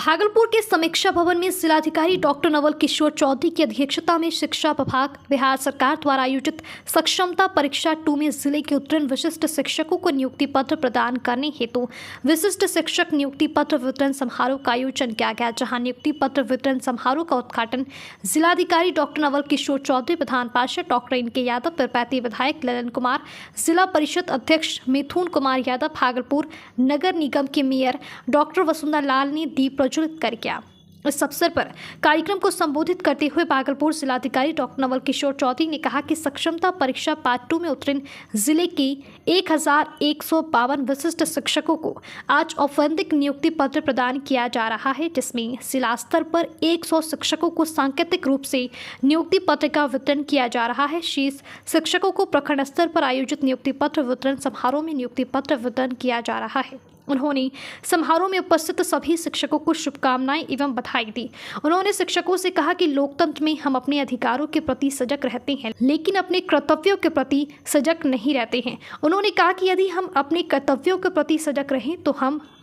भागलपुर के समीक्षा भवन में जिलाधिकारी डॉक्टर नवल किशोर चौधरी की अध्यक्षता में शिक्षा विभाग बिहार सरकार द्वारा आयोजित सक्षमता परीक्षा 2 में जिले के उत्तीर्ण विशिष्ट शिक्षकों को नियुक्ति पत्र प्रदान करने हेतु विशिष्ट शिक्षक नियुक्ति पत्र वितरण समारोह का आयोजन किया गया, जहां नियुक्ति पत्र वितरण समारोह का उद्घाटन जिलाधिकारी डॉक्टर नवल किशोर चौधरी, प्रधान पार्षद डॉक्टर इनके यादव, पीरपैंती विधायक ललन कुमार, जिला परिषद अध्यक्ष मिथुन कुमार यादव, भागलपुर नगर निगम के मेयर डॉक्टर वसुंधरा लाल ने दीप प्रज्वलित कर किया। इस अवसर पर कार्यक्रम को संबोधित करते हुए भागलपुर जिलाधिकारी डॉक्टर नवल किशोर चौधरी ने कहा कि सक्षमता परीक्षा पार्ट 2 में उत्तीर्ण जिले के 1152 विशिष्ट शिक्षकों को आज औपचारिक नियुक्ति पत्र प्रदान किया जा रहा है, जिसमें जिला स्तर पर 100 शिक्षकों को सांकेतिक रूप से नियुक्ति पत्र का वितरण किया जा रहा है। शेष शिक्षकों को प्रखंड स्तर पर आयोजित नियुक्ति पत्र वितरण समारोह में नियुक्ति पत्र वितरण किया जा रहा है। उन्होंने समारोह में उपस्थित सभी शिक्षकों को शुभकामनाएं एवं बधाई दी। उन्होंने शिक्षकों से कहा कि लोकतंत्र में हम अपने अधिकारों के प्रति सजग रहते हैं, लेकिन अपने कर्तव्यों के प्रति सजग नहीं रहते हैं। उन्होंने कहा कि यदि हम अपने कर्तव्यों के प्रति सजग रहें तो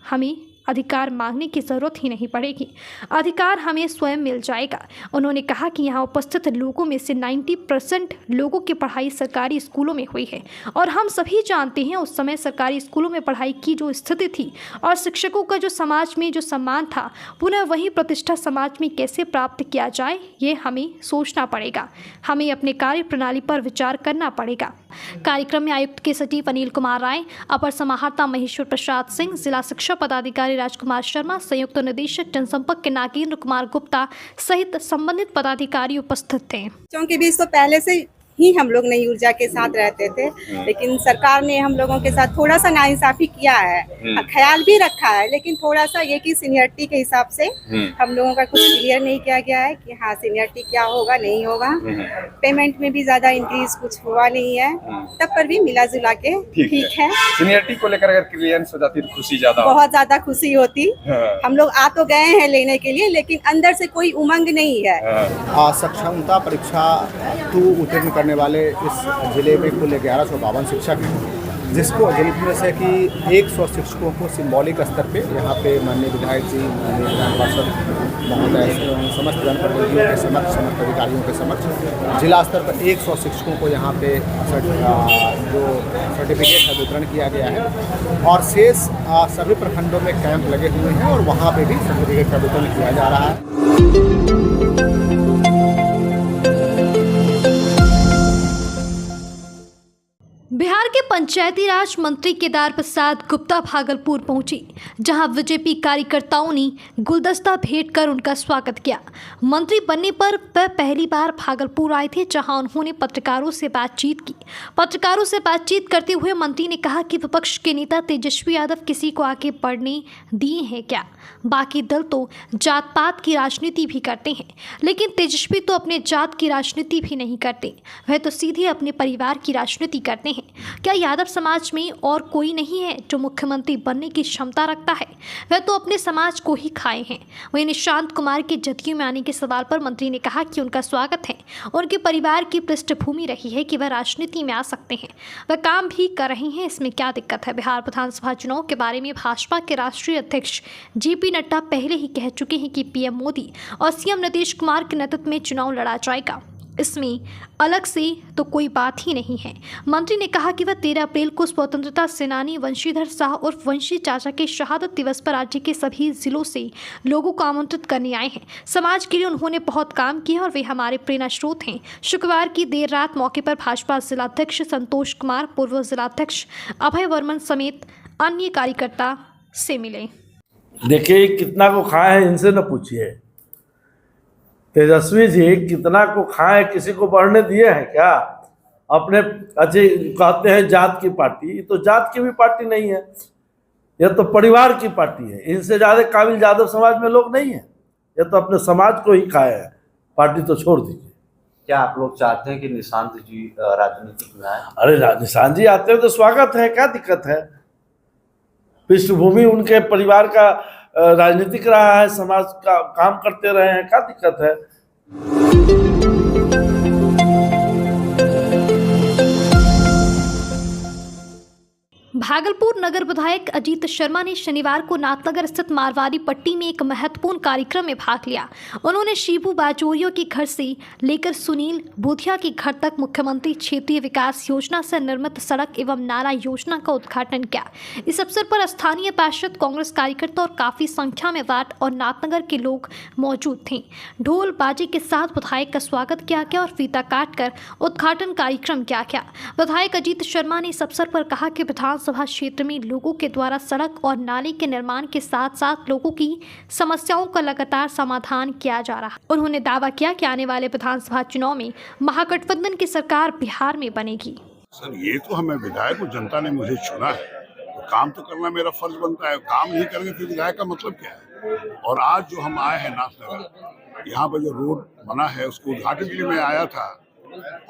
हमें अधिकार मांगने की जरूरत ही नहीं पड़ेगी, अधिकार हमें स्वयं मिल जाएगा। उन्होंने कहा कि यहाँ उपस्थित लोगों में से 90% लोगों की पढ़ाई सरकारी स्कूलों में हुई है और हम सभी जानते हैं उस समय सरकारी स्कूलों में पढ़ाई की जो स्थिति थी और शिक्षकों का जो समाज में जो सम्मान था, पुनः वही प्रतिष्ठा समाज में कैसे प्राप्त किया जाए, ये हमें सोचना पड़ेगा। हमें अपने कार्य प्रणाली पर विचार करना पड़ेगा। कार्यक्रम में आयुक्त के सचिव अनिल कुमार राय, अपर समाहर्ता महेश्वर प्रसाद सिंह, जिला शिक्षा पदाधिकारी राजकुमार शर्मा, संयुक्त निदेशक जनसंपर्क के नागेंद्र कुमार गुप्ता सहित संबंधित पदाधिकारी उपस्थित थे। क्योंकि 20 तो पहले से ही हम लोग नई ऊर्जा के साथ रहते थे, लेकिन सरकार ने हम लोगों के साथ थोड़ा सा नाइंसाफी किया है, ख्याल भी रखा है, लेकिन थोड़ा सा ये कि सीनियरिटी के हिसाब से हम लोगों का कुछ क्लियर नहीं किया गया है कि हाँ सीनियरिटी क्या होगा नहीं होगा। पेमेंट में भी ज्यादा इंक्रीज कुछ हुआ नहीं है, तब पर भी मिला जुला के ठीक है। सीनियरिटी को लेकर अगर क्लियरेंस हो जाती तो खुशी ज्यादा, बहुत ज्यादा खुशी होती। हम लोग आ तो गए हैं लेने के लिए, लेकिन अंदर से कोई उमंग नहीं है। सक्षमता परीक्षा 2 उत्तीर्ण करने वाले इस जिले में कुल 1152 शिक्षक हैं, जिनमें से कि 100 शिक्षकों को सिंबॉलिक स्तर पे यहाँ पे माननीय विधायक जी, माननीय विधान पार्षद महोदय, समस्त जनप्रतिनिधियों के समक्ष, समस्त अधिकारियों के समक्ष जिला स्तर पर 100 शिक्षकों को यहाँ पे जो सर्टिफिकेट का वितरण किया गया है और शेष सभी प्रखंडों में कैंप लगे हुए हैं और वहाँ पे भी सर्टिफिकेट का वितरण किया जा रहा है। बिहार के पंचायती राज मंत्री केदार प्रसाद गुप्ता भागलपुर पहुंची, जहां बीजेपी कार्यकर्ताओं ने गुलदस्ता भेंट कर उनका स्वागत किया। मंत्री बनने पर वह पहली बार भागलपुर आए थे, जहां उन्होंने पत्रकारों से बातचीत की। पत्रकारों से बातचीत करते हुए मंत्री ने कहा कि विपक्ष के नेता तेजस्वी यादव किसी को आगे बढ़ने दिए हैं क्या? बाकी दल तो जात पात की राजनीति भी करते हैं, लेकिन तेजस्वी तो अपने जात की राजनीति भी नहीं करते, वह तो सीधे अपने परिवार की राजनीति करते हैं। क्या यादव समाज में और कोई नहीं है जो मुख्यमंत्री बनने की क्षमता रखता है? वह तो अपने समाज को ही खाए हैं। वहीं निशांत कुमार के जदयू में आने के सवाल पर मंत्री ने कहा कि उनका स्वागत है, उनके परिवार की पृष्ठभूमि रही है कि वह राजनीति में आ सकते हैं, वह काम भी कर रहे हैं, इसमें क्या दिक्कत है? बिहार विधानसभा चुनाव के बारे में भाजपा के राष्ट्रीय अध्यक्ष जेपी नड्डा पहले ही कह चुके हैं कि पीएम मोदी और सीएम नीतीश कुमार के नेतृत्व में चुनाव लड़ा जाएगा, इसमें अलग से तो कोई बात ही नहीं है। मंत्री ने कहा कि वह 13 अप्रैल को स्वतंत्रता सेनानी वंशीधर शाह उर्फ वंशी चाचा के शहादत दिवस पर राज्य के सभी जिलों से लोगों को आमंत्रित करने आए हैं। समाज के लिए उन्होंने बहुत काम किया और वे हमारे प्रेरणा स्रोत हैं। शुक्रवार की देर रात मौके पर भाजपा जिलाध्यक्ष संतोष कुमार, पूर्व जिलाध्यक्ष अभय वर्मन समेत अन्य कार्यकर्ता से मिले। देखिए कितना को खाए हैं इनसे न पूछिए। तेजस्वी जी कितना को खाए, किसी को बढ़ने दिए हैं क्या? अपने अच्छे कहते हैं जात की पार्टी, तो जात की भी पार्टी नहीं है, यह तो परिवार की पार्टी है। इनसे ज़्यादा काबिल यादव समाज में लोग नहीं है, यह तो अपने समाज को ही खाए हैं, पार्टी तो छोड़ दीजिए। क्या आप लोग चाहते हैं कि निशांत जी राजनीतिक में आए? अरे निशांत जी आते हैं तो स्वागत है, क्या दिक्कत है? पृष्ठभूमि उनके परिवार का राजनीतिक रहा है, समाज का काम करते रहे हैं, क्या दिक्कत है? भागलपुर नगर विधायक अजीत शर्मा ने शनिवार को नाथनगर स्थित मारवाड़ी पट्टी में एक महत्वपूर्ण कार्यक्रम में भाग लिया। उन्होंने शिबू बाजोरिया के घर से लेकर सुनील बुधिया के घर तक मुख्यमंत्री क्षेत्रीय विकास योजना से निर्मित सड़क एवं नाला योजना का उद्घाटन किया। इस अवसर पर स्थानीय पार्षद, कांग्रेस कार्यकर्ता और काफी संख्या में वार्ड और नाथनगर के लोग मौजूद थे। ढोल बाजे के साथ विधायक का स्वागत किया गया और फीता काटकर उद्घाटन कार्यक्रम किया गया। विधायक अजीत शर्मा ने इस अवसर पर कहा कि विधानसभा क्षेत्र में लोगों के द्वारा सड़क और नाले के निर्माण के साथ साथ लोगों की समस्याओं का लगातार समाधान किया जा रहा है। उन्होंने दावा किया कि आने वाले विधानसभा चुनाव में महागठबंधन की सरकार बिहार में बनेगी। सर, ये तो हमें विधायक को जनता ने मुझे चुना है, तो काम तो करना मेरा फर्ज बनता है। काम नहीं करेंगे फिर विधायक का मतलब क्या है। और आज जो हम आए हैं नाथनगर, यहाँ पर जो रोड बना है उसको उद्घाटन के लिए मैं आया था,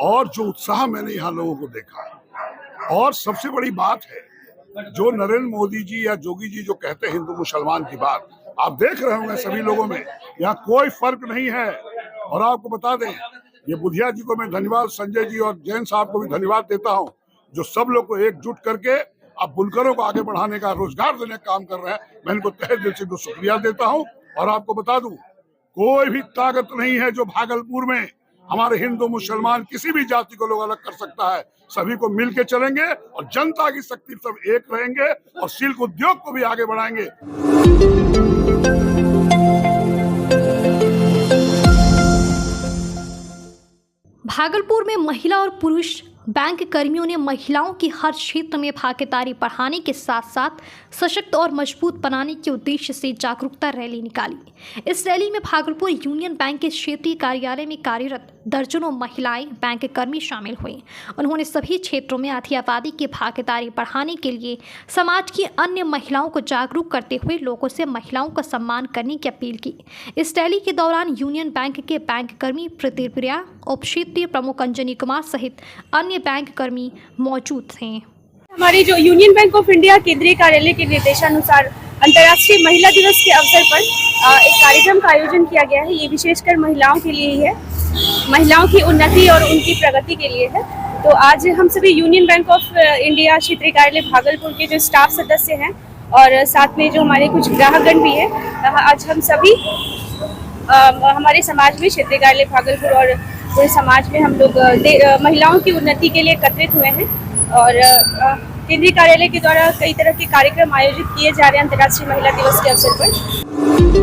और जो उत्साह मैंने यहाँ लोगों को देखा, और सबसे बड़ी बात है जो नरेंद्र मोदी जी या जोगी जी जो कहते हैं हिंदू मुसलमान की बात, आप देख रहे होंगे सभी लोगों में यहाँ कोई फर्क नहीं है। और आपको बता दें, ये बुधिया जी को मैं धन्यवाद, संजय जी और जैन साहब को भी धन्यवाद देता हूँ, जो सब लोग को एकजुट करके अब बुनकरों को आगे बढ़ाने का, रोजगार देने का काम कर रहे हैं। मैं इनको तहे दिल से शुक्रिया देता हूँ। और आपको बता दूं, कोई भी ताकत नहीं है जो भागलपुर में हमारे हिंदू मुसलमान किसी भी जाति को लोग अलग कर सकता है। सभी को मिल के चलेंगे और जनता की शक्ति सब एक रहेंगे और सिल्क उद्योग को भी आगे बढ़ाएंगे। भागलपुर में महिला और पुरुष बैंक कर्मियों ने महिलाओं की हर क्षेत्र में भागीदारी बढ़ाने के साथ साथ सशक्त और मजबूत बनाने के उद्देश्य से जागरूकता रैली निकाली। इस रैली में भागलपुर यूनियन बैंक के क्षेत्रीय कार्यालय में कार्यरत दर्जनों महिलाएं बैंक कर्मी शामिल हुई। उन्होंने सभी क्षेत्रों में आधी आबादी की भागीदारी बढ़ाने के लिए समाज की अन्य महिलाओं को जागरूक करते हुए लोगों से महिलाओं का सम्मान करने की अपील की। इस रैली के दौरान यूनियन बैंक के बैंक कर्मी प्रतिप्रिया, उप क्षेत्रीय प्रमुख अंजनी कुमार सहित अन्य बैंक कर्मी मौजूद थे। हमारे जो यूनियन बैंक ऑफ इंडिया केंद्रीय कार्यालय के निर्देशानुसार अंतर्राष्ट्रीय महिला दिवस के अवसर पर एक कार्यक्रम का आयोजन किया गया है। ये विशेषकर महिलाओं के लिए ही है, महिलाओं की उन्नति और उनकी प्रगति के लिए है। तो आज हम सभी यूनियन बैंक ऑफ इंडिया क्षेत्रीय कार्यालय भागलपुर के जो स्टाफ सदस्य हैं और साथ में जो हमारे कुछ ग्राहकगण भी हैं, आज हम सभी हमारे समाज में क्षेत्रीय कार्यालय भागलपुर और पूरे समाज में हम लोग महिलाओं की उन्नति के लिए एकत्रित हुए हैं। और केंद्रीय कार्यालय के द्वारा कई तरह के कार्यक्रम आयोजित किए जा रहे हैं अंतर्राष्ट्रीय महिला दिवस के अवसर पर।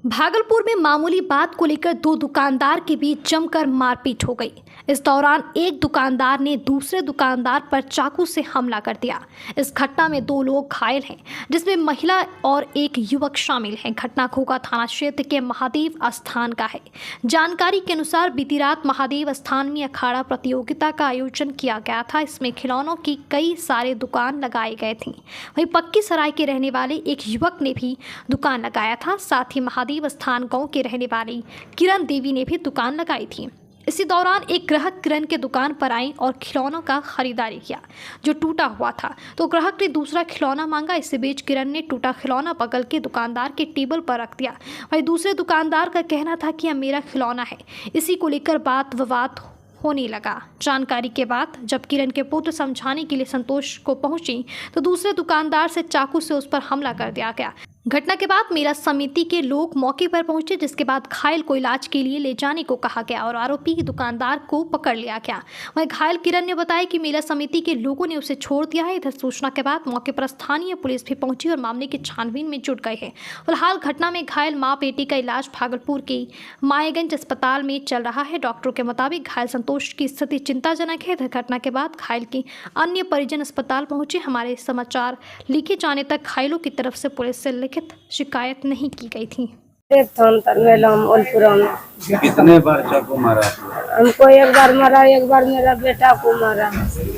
भागलपुर में मामूली बात को लेकर दो दुकानदार के बीच जमकर मारपीट हो गई। इस दौरान एक दुकानदार ने दूसरे दुकानदार पर चाकू से हमला कर दिया। इस घटना में दो लोग घायल हैं, जिसमें महिला और एक युवक शामिल हैं। घटना घोघा थाना क्षेत्र के महादेव स्थान का है। जानकारी के अनुसार बीती रात महादेव स्थान में अखाड़ा प्रतियोगिता का आयोजन किया गया था। इसमें खिलौनों की कई सारे दुकान लगाए गए थे। वहीं पक्की सराय के रहने वाले एक युवक ने भी दुकान लगाया था। साथ ही महादेव स्थान गांव के रहने वाली किरण देवी ने भी दुकान लगाई थी। इसी दौरान एक ग्राहक किरण के दुकान पर आई और खिलौनों का खरीदारी किया जो टूटा हुआ था, तो ग्राहक ने दूसरा खिलौना मांगा। इसी बीच किरण ने टूटा खिलौना बगल के दुकानदार के टेबल पर रख दिया। वहीं दूसरे दुकानदार का कहना था कि यह मेरा खिलौना है। इसी को लेकर बात विवाद होने लगा। जानकारी के बाद जब किरण के पुत्र समझाने के लिए संतोष को पहुंची तो दूसरे दुकानदार से चाकू से उस पर हमला कर दिया गया। घटना के बाद मेला समिति के लोग मौके पर पहुंचे, जिसके बाद घायल को इलाज के लिए ले जाने को कहा गया और आरोपी दुकानदार को पकड़ लिया गया। वहीं घायल किरण ने बताया कि मेला समिति के लोगों ने उसे छोड़ दिया है। इधर सूचना के बाद मौके पर स्थानीय पुलिस भी पहुंची और मामले की छानबीन में जुट गए हैं। फिलहाल घटना में घायल मां बेटी का इलाज भागलपुर के मायागंज अस्पताल में चल रहा है। डॉक्टरों के मुताबिक घायल संतोष की स्थिति चिंताजनक है। इधर घटना के बाद घायल के अन्य परिजन अस्पताल पहुंचे। हमारे समाचार लिखे जाने तक घायलों की तरफ से पुलिस से शिकायत नहीं की गई थी। कितने बार चाकू मारा? हमको एक बार मारा, एक बार मेरा बेटा को मारा।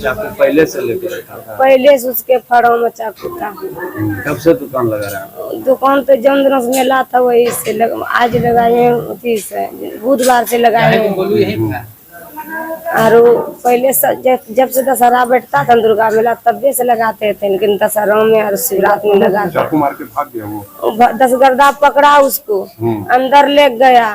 चाकू पहले से लेकर रखा था? पहले से उसके फड़ों में चाकू था। कब से दुकान लगा रहा है? दुकान तो जमदिन से मेला था, वही से आज लगाए, बुधवार से लगाए। और पहले जब से दशहरा बैठता था दुर्गा मेला तब से लगाते थे, लेकिन दशहरा में और शिवरात्रि में लगाते। चाकू मार के भाग गया वो। दशगर्दा पकड़ा उसको, अंदर ले गया।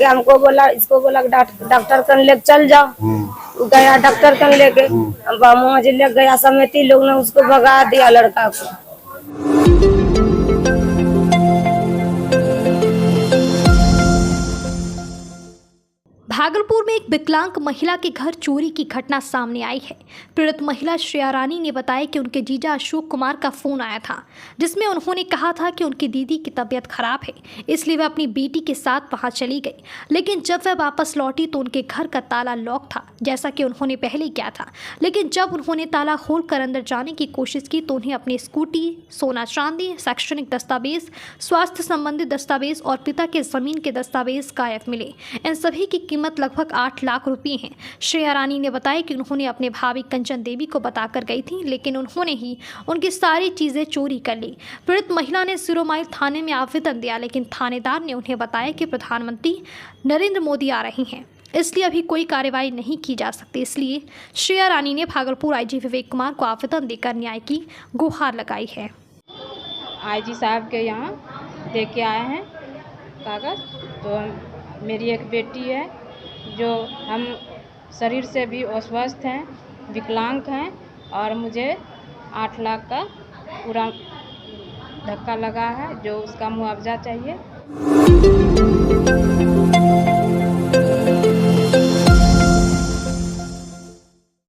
हमको बोला, इसको बोला डॉक्टर कन ले चल जाओ। गया डॉक्टर कन लेके, वहाँ जे ले गया समिति लोग ने उसको भगा दिया लड़का को। भागलपुर में एक विकलांग महिला के घर चोरी की घटना सामने आई है। पीड़ित महिला श्रेया रानी ने बताया कि उनके जीजा अशोक कुमार का फोन आया था, जिसमें उन्होंने कहा था कि उनकी दीदी की तबीयत खराब है, इसलिए वह अपनी बेटी के साथ वहां चली गई। लेकिन जब वह वापस लौटी तो उनके घर का ताला लॉक था, जैसा कि उन्होंने पहले किया था। लेकिन जब उन्होंने ताला खोलकर अंदर जाने की कोशिश की तो उन्हें अपनी स्कूटी, सोना चांदी, शैक्षणिक दस्तावेज, स्वास्थ्य संबंधित दस्तावेज और पिता के जमीन के दस्तावेज गायब मिले। इन सभी की कीमत लगभग 8 लाख रुपए है। श्रेया रानी ने बताया कि उन्होंने अपने भाभी कंचन देवी को बताकर गई थी, लेकिन उन्होंने ही उनकी सारी चीजें चोरी कर ली। पीड़ित महिला ने 0 माइल थाने में आवेदन दिया, लेकिन थानेदार ने उन्हें बताया कि प्रधानमंत्री नरेंद्र मोदी आ रहे हैं, इसलिए अभी कोई कार्रवाई नहीं की जा सकती। इसलिए श्रेया रानी ने भागलपुर आईजी विवेक कुमार को आवेदन देकर न्याय की गुहार लगाई है। आईजी साहब के यहाँ दे के आए हैं कागज़। तो मेरी एक बेटी है जो हम शरीर से भी अस्वस्थ हैं, विकलांग हैं, और मुझे 8 लाख का पूरा धक्का लगा है, जो उसका मुआवजा चाहिए।